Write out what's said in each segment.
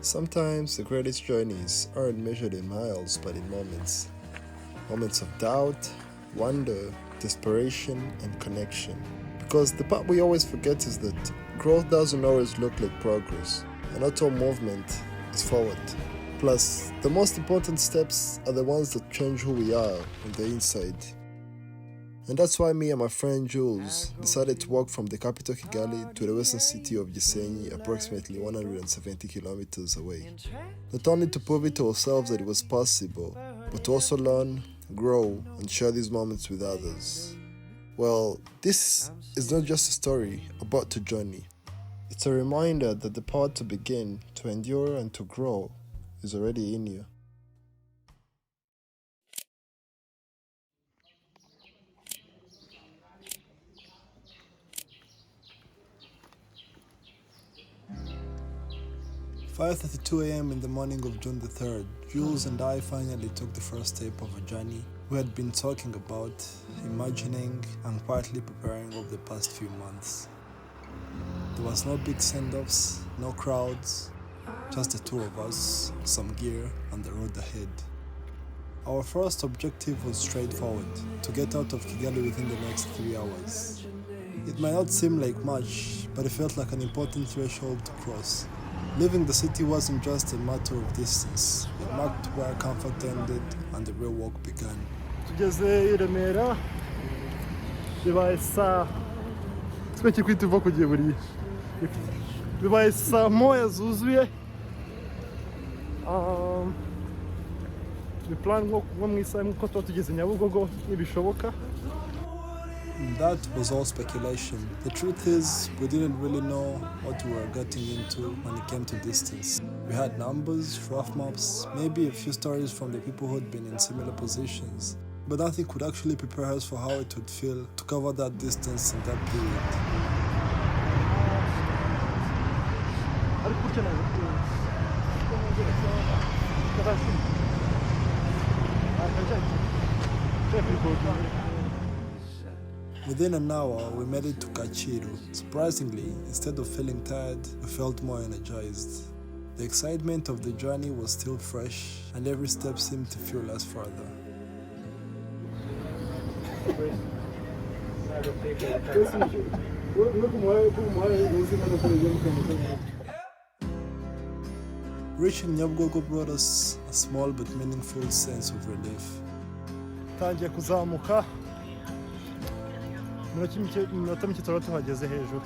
Sometimes the greatest journeys aren't measured in miles but in moments. Moments of doubt, wonder, desperation, and connection. Because the part we always forget is that growth doesn't always look like progress, and not all movement is forward. Plus, the most important steps are the ones that change who we are on the inside. And that's why me and my friend Jules decided to walk from the capital Kigali to the western city of Gisenyi, approximately 170 kilometers away. Not only to prove it to ourselves that it was possible, but to also learn, grow, and share these moments with others. Well, this is not just a story about the journey. It's a reminder that the power to begin, to endure, and to grow is already in you. "5:32 a.m. in the morning of June the 3rd, Jules and I finally took the first step of a journey we had been talking about, imagining, and quietly preparing over the past few months. There was no big send-offs, no crowds, just the two of us, some gear, and the road ahead. Our first objective was straightforward, to get out of Kigali within the next 3 hours. It might not seem like much, but it felt like an important threshold to cross. Leaving the city wasn't just a matter of distance. It marked where comfort ended and the real work began. Tugeze i Remera, bibaye saa tweke kwituva kugiye buriye. Bibaye saa moya zuzuye. We plan nko mu isaha nko tuba tugeze Nyabugogo nibishoboka. That was all speculation. The truth is, we didn't really know what we were getting into when it came to distance. We had numbers, rough maps, maybe a few stories from the people who'd been in similar positions, but nothing could actually prepare us for how it would feel to cover that distance in that period. Within an hour, we made it to Kachiru. Surprisingly, instead of feeling tired, we felt more energized. The excitement of the journey was still fresh, and every step seemed to fuel us further. Reaching Nyabugogo brought us a small but meaningful sense of relief. Tangiye kuzamuka. Minota mike turaba tuhageze hejuru.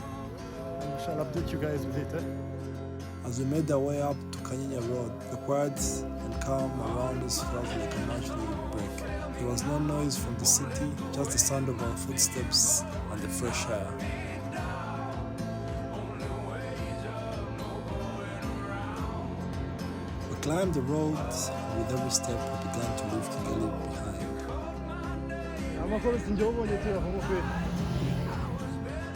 I shall update you guys with it. As we made our way up to Kanyanya Road, the quiet and calm around us felt like a natural break. There was no noise from the city, just the sound of our footsteps and the fresh air. We climbed the road, and with every step we began to leave Kigali behind.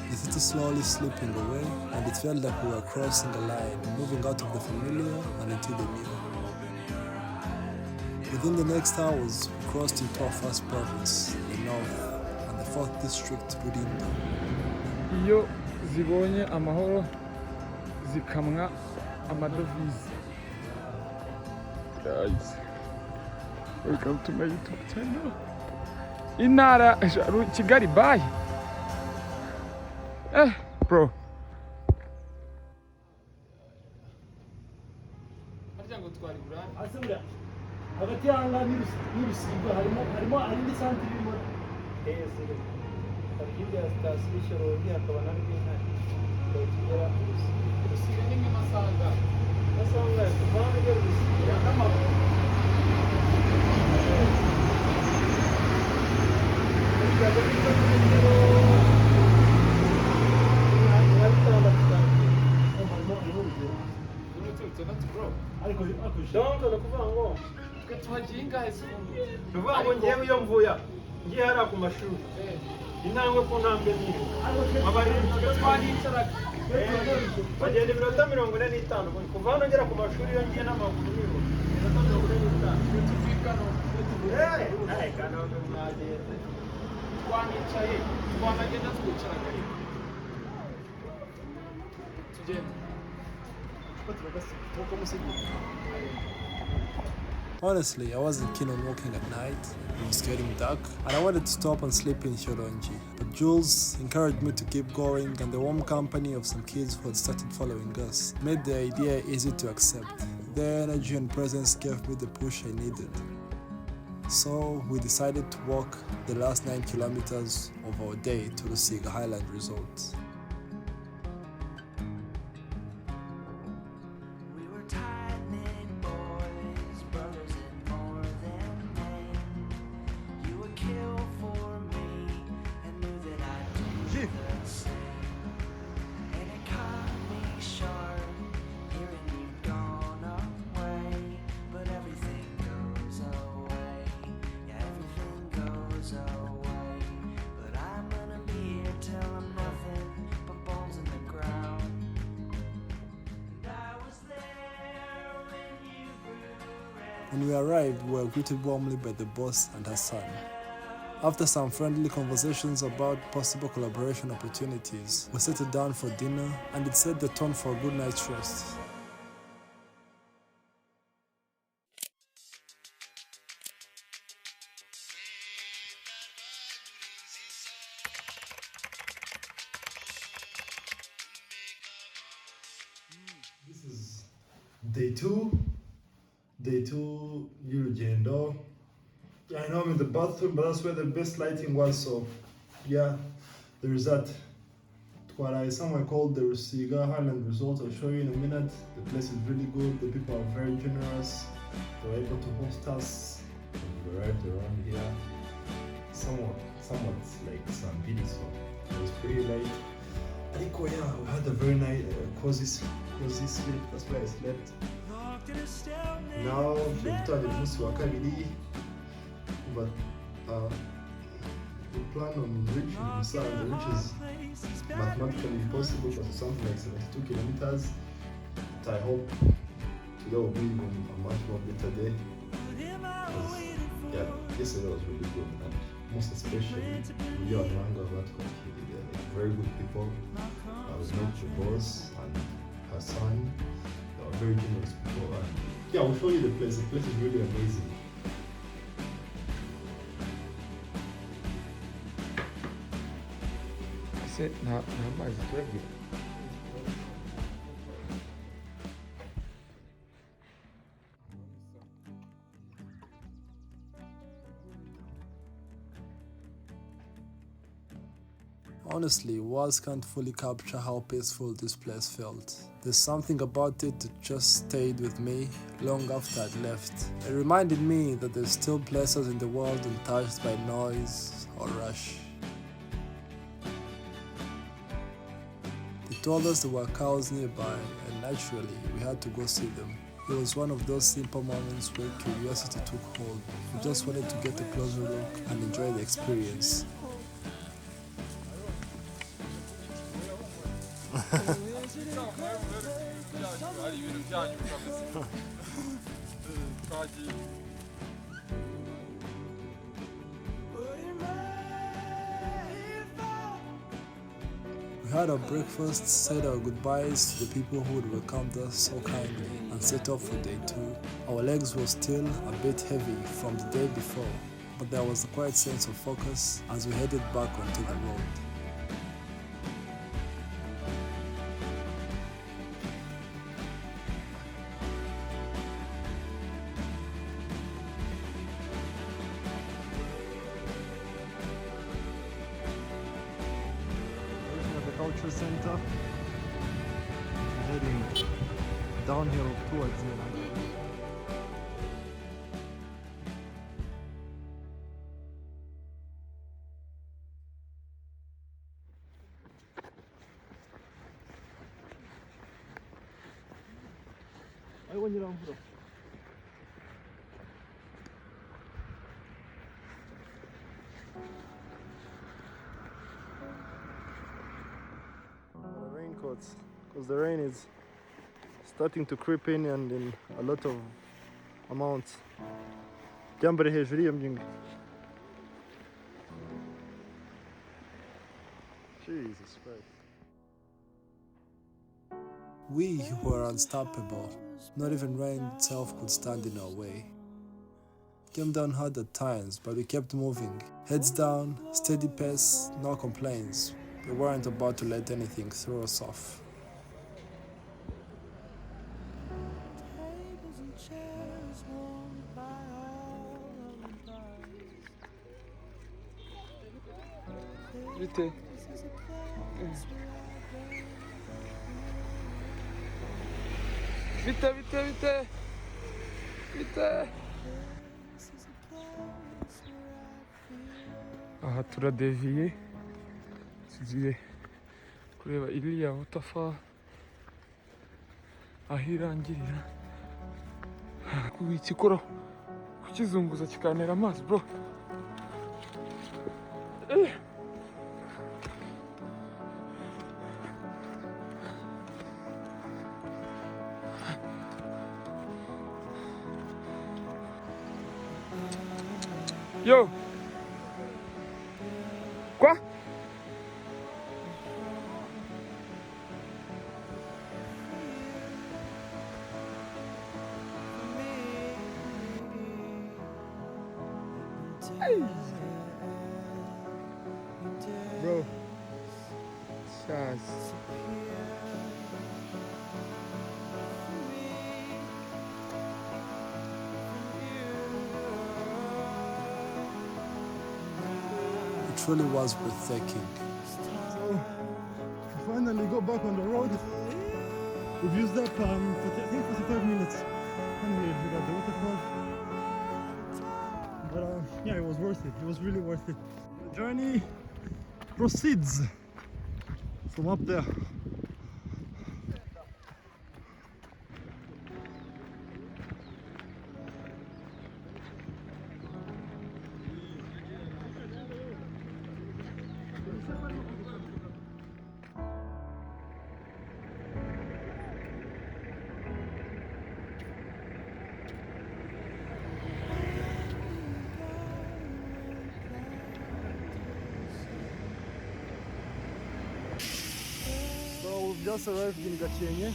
The city slowly slipping away, and it felt like we were crossing a line, moving out of the familiar and into the new. Within the next hours, we crossed into our first province, the north, and the 4th district, Rurinda. Iyo zibonye amahoro zikamwa amadovize. Guys, welcome to my YouTube channel. Intara Kigali, bye. Bro. Hagati y'ahangaha n'Urusiga harimo indi santire irimo hejuru. Hari hirya ya sitasiyo Shyorongi hakaba na Rwintare. Tukigera Rusiga ni nk'amasanga. Amasanga kuva hano ugera Rusiga n'amaguru. Donc le kuvuga ngo twe tuhagiye ingahe sekunde tuvuga ngo ngiye iyo mvuya ngiye hara ku mashuri intambwe ku ntambwe nini abari twanicara bagenda iminota 45 kuva hano ngera ku mashuri yo ngiye n'amaguru niho iminota 45 tuvikano kana mwageze twanicaye twanagenda twicara tugenda Honestly, I wasn't keen on walking at night. It was getting dark, and I wanted to stop and sleep in Shyorongi. But Jules encouraged me to keep going, and the warm company of some kids who had started following us made the idea easy to accept. Their energy and presence gave me the push I needed. So we decided to walk the last 9 kilometers of our day to RUSIGA Highland Resort. When we arrived, we were greeted warmly by the boss and her son. After some friendly conversations about possible collaboration opportunities, we settled down for dinner, and it set the tone for a good night's rest. This is day two y'urugendo. Yeah, I know I'm in the bathroom, but that's where the best lighting was, so yeah, there is that. Twara is somewhere called the RUSIGA Highland Resort. I'll show you in a minute. The place is really good, the people are very generous. They were able to host us. We arrived around here somewhat like some video, so it was pretty late. I think we had a very nice cozy sleep. That's where I slept. Now the munsi wa kabiri, but we plan on reaching Musanze, which is mathematically impossible because it's something like 72 kilometers. But I hope today will be a much more better day. Yeah, yesterday was really good, and most especially we are like very good people. I was met the boss and her son. They are very generous people, and yeah, I'll show you the place. The place is really amazing. Honestly, words can't fully capture how peaceful this place felt. There's something about it that just stayed with me long after I'd left. It reminded me that there's still places in the world untouched by noise or rush. They told us there were cows nearby, and naturally, we had to go see them. It was one of those simple moments where curiosity took hold. We just wanted to get a closer look and enjoy the experience. We had our breakfast, said our goodbyes to the people who had welcomed us so kindly, and set off for day 2. Our legs were still a bit heavy from the day before, but there was a quiet sense of focus as we headed back onto the road. Culture center, heading downhill towards the raincoats, because the rain is starting to creep in and in a lot of amounts. Jambere hejuru y'iyo mbyinga. Jesus Christ. We were unstoppable. Not even rain itself could stand in our way. Came down hard at times, but we kept moving. Heads down, steady pace, no complaints. We weren't about to let anything throw us off. Bite. Bite. Aha turadeviye tugiye kureba iriya waterfall aho irangirira ikikoro kukizunguza kikanera amazi bro. Yo! Quoi? Hey. Bro. Chaz. It truly was breathtaking. So, we finally got back on the road. We've used up, I think 45 minutes. And we got the waterfall. But yeah, it was worth it. It was really worth it. The journey proceeds from up there. So we've just arrived in Gisenyi, and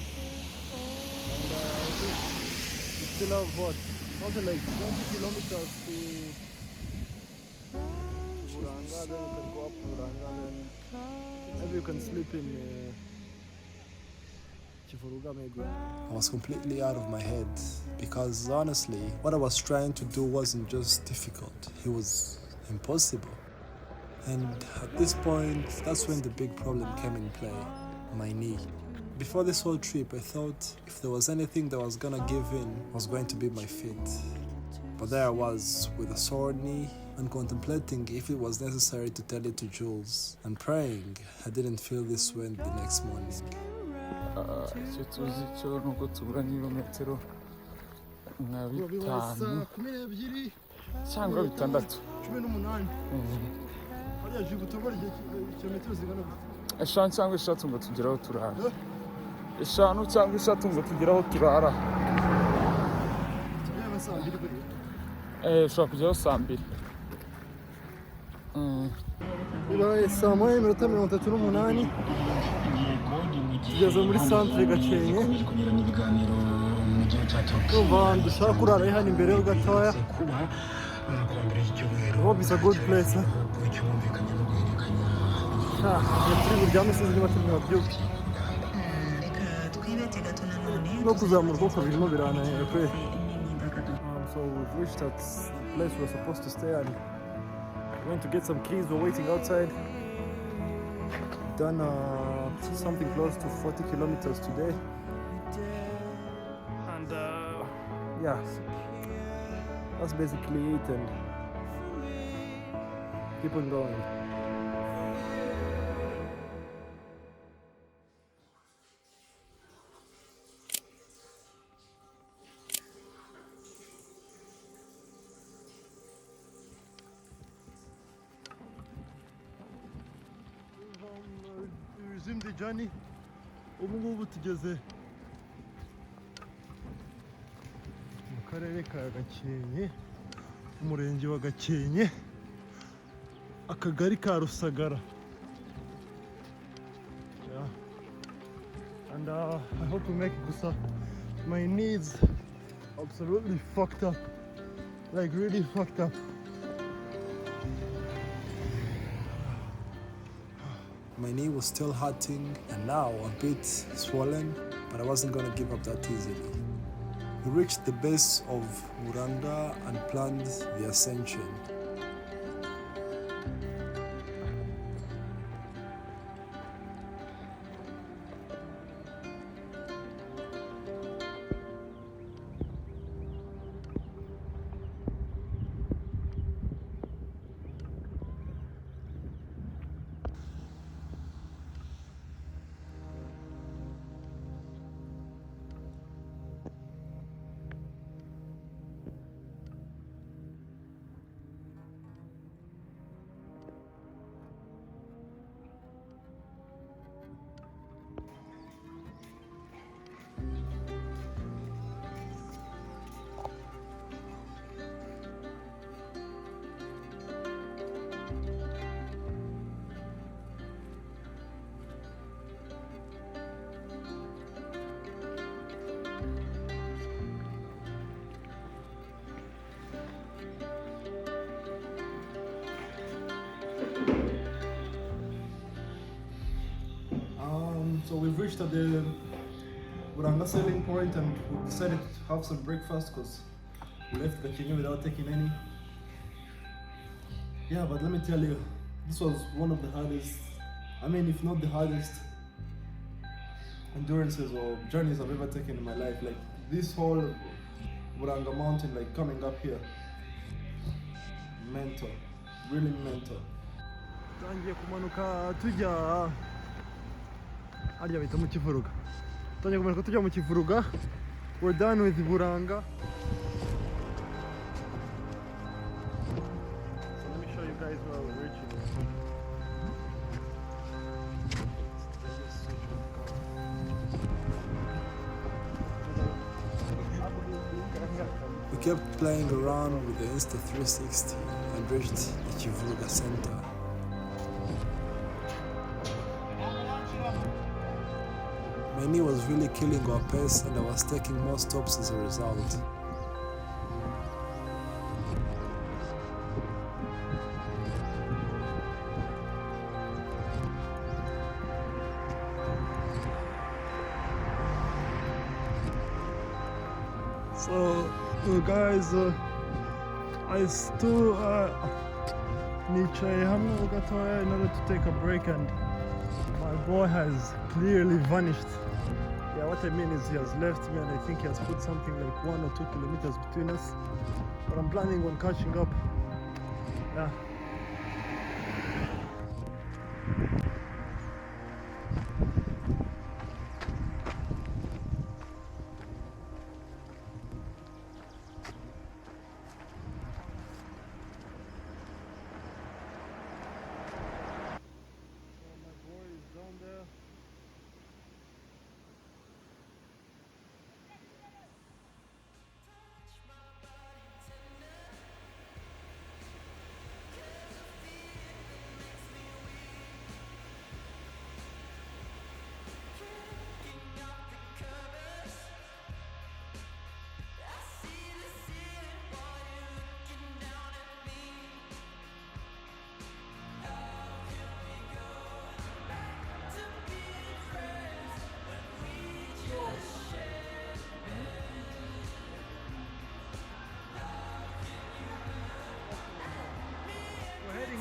we still have what? Something like 20 kilometers to Buranga, then we can go up Buranga, then maybe you can sleep in Chifuruga maybe. I was completely out of my head because honestly, what I was trying to do wasn't just difficult, it was impossible. And at this point, that's when the big problem came in play, my knee. Before this whole trip, I thought if there was anything that was gonna give in, it was going to be my feet. But there I was with a sore knee and contemplating if it was necessary to tell it to Jules and praying I didn't feel this way the next morning. Icyo tuzi cyo nuko tubura n'ibirometero nka 5 cyangwa 6. 18. Hariya jibu tubara kilometero zingana gute? 5 cyangwa 6 ngo tugeraho turara. 5 cyangwa 6 ngo tugeraho turara. Tugera saa 2 kuri. Ushobora kugeraho saa 2. Bibaye saa 1:38. Tugeze muri centre Gisenyi. Urumva dushaka kurara hano imbere ho gatoya. Hope it's a good place. No kuzamurwa uko birimo birananiye pe. So we've reached that place we're supposed to stay and we're going to get some keys. We're waiting outside. Done something close to 40 kilometers today. And yeah, that's basically it, and keep on going. Resume the journey. Ubu ngubu tugeze mu karere ka Gisenyi, umurenge wa Gisenyi, akagari ka Rusagara. Yeah. And and I hope we make it because my knees absolutely fucked up, like really fucked up. My knee was still hurting and now a bit swollen, but I wasn't gonna give up that easily. We reached the base of Muranga and planned the ascension. So we've reached at the Muranga selling point and we decided to have some breakfast because we left the Kigali without taking any. Yeah, but let me tell you, this was one of the hardest, I mean if not the hardest endurances or journeys I've ever taken in my life. Like this whole Muranga mountain, like coming up here, mental, really mental. Tangiye kumanuka tujya harya bita mu Kivuruga. Tangiye kumanuka tujya mu Kivuruga. We're done with Muranga. So let me show you guys where we're reaching. We kept playing around with the Insta360 and reached the Kivuruga center. My knee was really killing our pace and I was taking more stops as a result. So guys, I still nicaye hamwe gatoya in order to take a break and my boy has clearly vanished. Yeah, what I mean is he has left me and I think he has put something like 1 or 2 kilometers between us. But I'm planning on catching up. Yeah.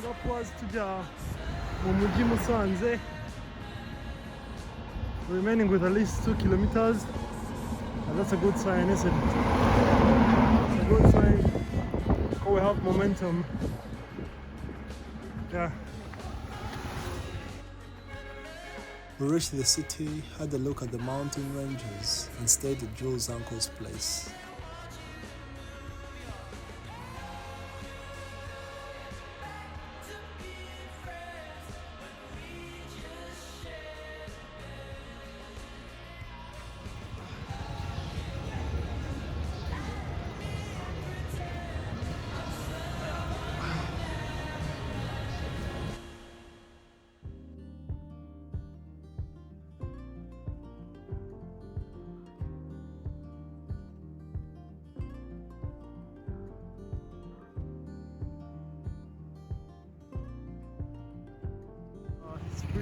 Upwards tujya mu mujyi Musanze, remaining with at least 2 kilometers, and that's a good sign, isn't it? It's a good sign. Oh, we have momentum. Yeah. We reached the city, had a look at the mountain ranges, and stayed at Jules' uncle's place.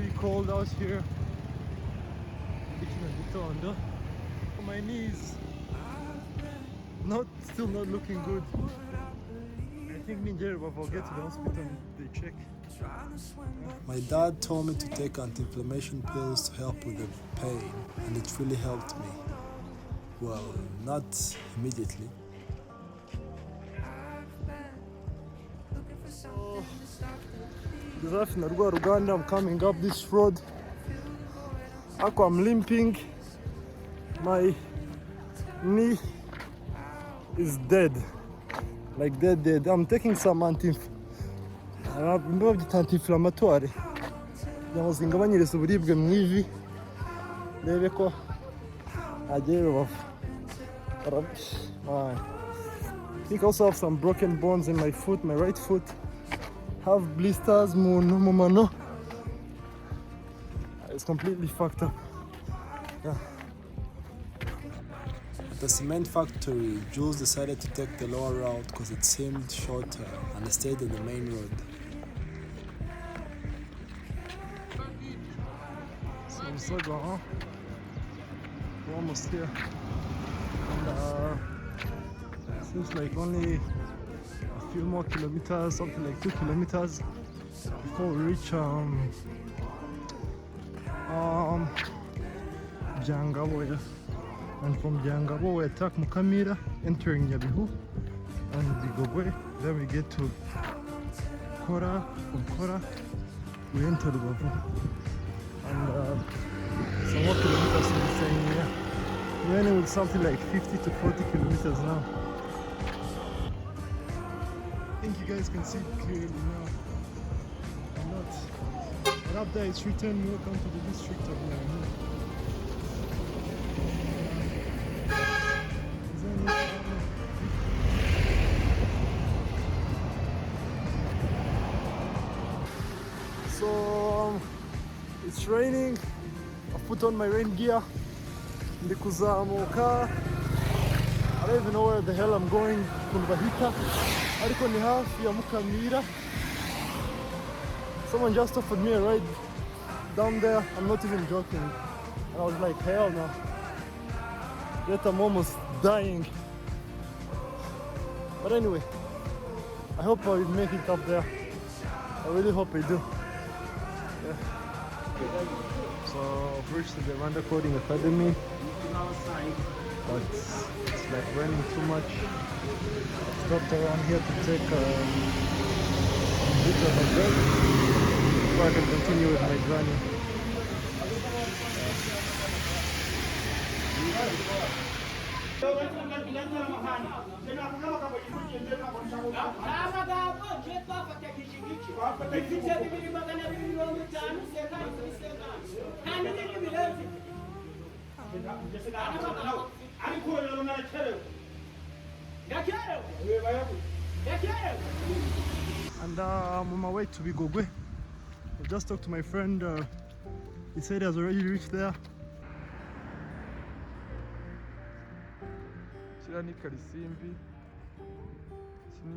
really cold out here. My knees still not looking good. I think I'll get to the hospital and they check. My dad told me to take anti-inflammation pills to help with the pain, and it really helped me. Well, not immediately. I'm coming up this road. I'm limping. My knee is dead. Like dead. I'm taking some anti-inflammatory. I think I also have some broken bones in my foot, my right foot. Have blisters, it's completely fucked up. Yeah. At the cement factory, Jules decided to take the lower route because it seemed shorter and stayed on the main road. So we're almost here. And seems like only a few more kilometers, something like 2 kilometers before we reach Jangaboya. And from Jangabo we attack Mukamira, entering Nyabihu and Bigogwe. Then we get to Kora. From Kora we enter Rubavu. And some more kilometers in the same area. We're ending with something like 50 to 40 kilometers now. I think you guys can see it clearly now. But up there it's written, welcome to the district of Gisenyi. So it's raining. I've put on my rain gear. Ndikuzamuka. I don't even know where the hell I'm going. Kumbahita. Ariko ni hafi ya Mukamira. Someone just offered me a ride down there. I'm not even joking. And I was like, hell no. Yet I'm almost dying. But anyway, I hope I will make it up there. I really hope I do. Yeah. So I've reached the Rwanda Coding Academy, but it's like raining too much. I've stopped around here to take a bit of a break before I can continue with my journey. And I'm on my way to Bigogwe. I just talked to my friend. He said he has already reached there. Kiriya ni Karisimbi, iki ni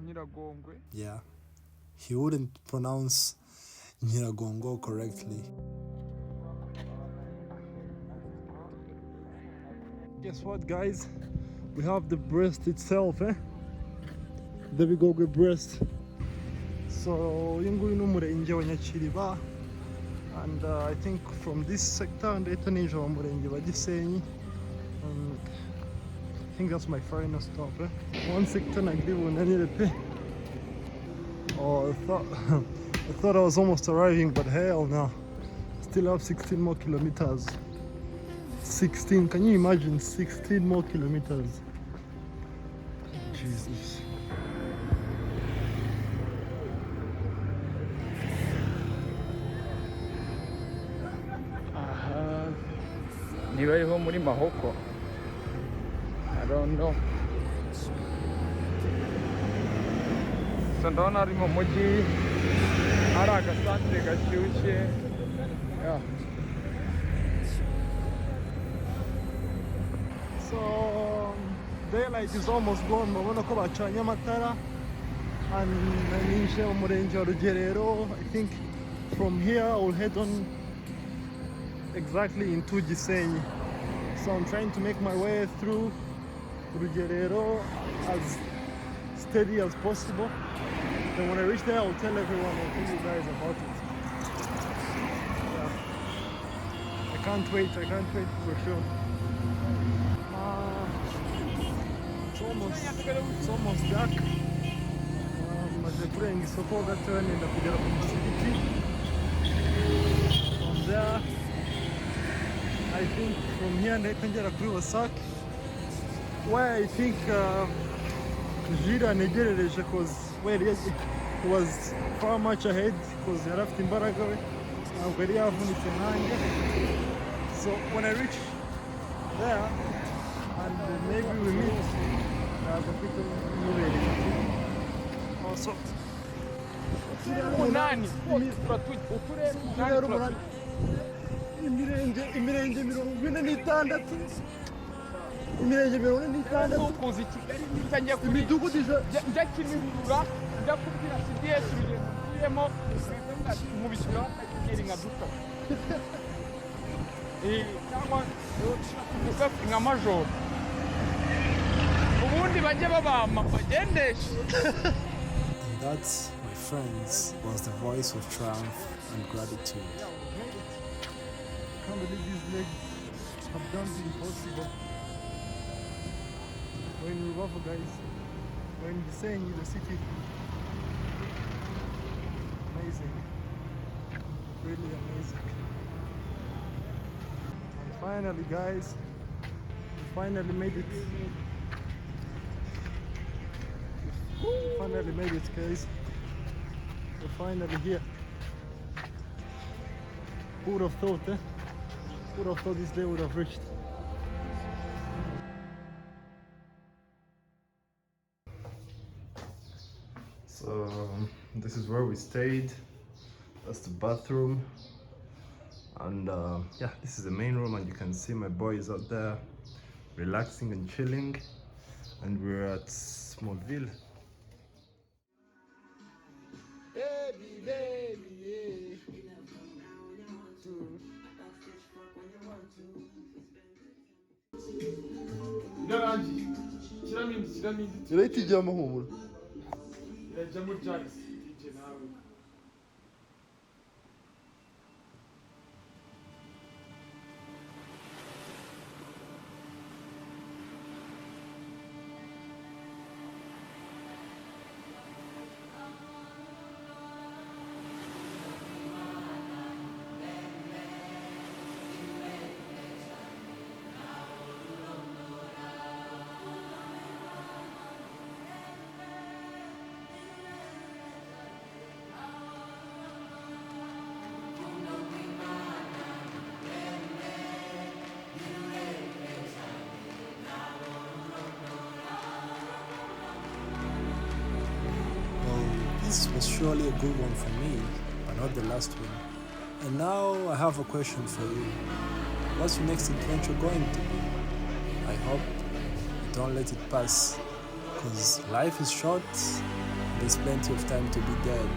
Nyiragongwe. Yeah, he wouldn't pronounce Nyiragongo correctly. Guess what, guys? We have the breast itself, eh? The Bigogwe breast. So, yungu inu murenge wa Nyakiriba. And I think from this sector, ndahita ninjira mu murenge wa Gisenyi. And I think that's my final stop, eh? One sector nagiri bunanire pe. Oh, I thought I was almost arriving, but hell no. Still have 16 more kilometers. 16, can you imagine? 16 more kilometers. Jesus. Niba ariho muri Mahoko, I don't know. So ndabona ari mu mujyi, hari agasantere gashyushye. Yeah. So daylight is almost gone. Mabona ko bacanye amatara. and nanyinjiye mu murenge wa Rugerero. I think from here I will head on exactly into Gisenyi. So I'm trying to make my way through Rugerero as steady as possible. Then when I reach there, I'll tell everyone, I'll tell you guys about it. Yeah. I can't wait for sure. It's almost dark. Maze kurenga isoko gatoya nenda kugera ku musigiti. From there, I think from here ndahita ngera kuri Wasac, where I think Jules anegerereje because he was far much ahead because yari afite imbaraga we ntabwo yari yavunitse nkanjye. So when I reach there and maybe we meet, ntabwo mfite mubereka also umunani uturere umunani imirenge 46 imirenge 46 ukunze Kigali ntangiye imidugudu njya Kimihurura njya kubwira CDS urugendo mu bishyura akigera nka duto cyangwa nka majoro ubundi bajye babama bagendesha. That, my friends, was the voice of triumph and gratitude. Yeah, we made it. I can't believe these legs have done the impossible. We're in Rubavu, guys. We're in Gisenyi, the city. Amazing. Really amazing. And finally, guys, we finally made it. We finally made it, guys. We're finally here. Who would have thought, eh? Who would have thought this day would have reached? So this is where we stayed. That's the bathroom, and yeah, this is the main room, and you can see my boys out there relaxing and chilling, and we're at SMALLVILLE. Garanti. Kiramo indi. Irahita ijyamo humura. Irajyamo Jules DJ nawe. This was surely a good one for me, but not the last one. And now I have a question for you. What's your next adventure going to be? I hope you don't let it pass, because life is short and there's plenty of time to be dead.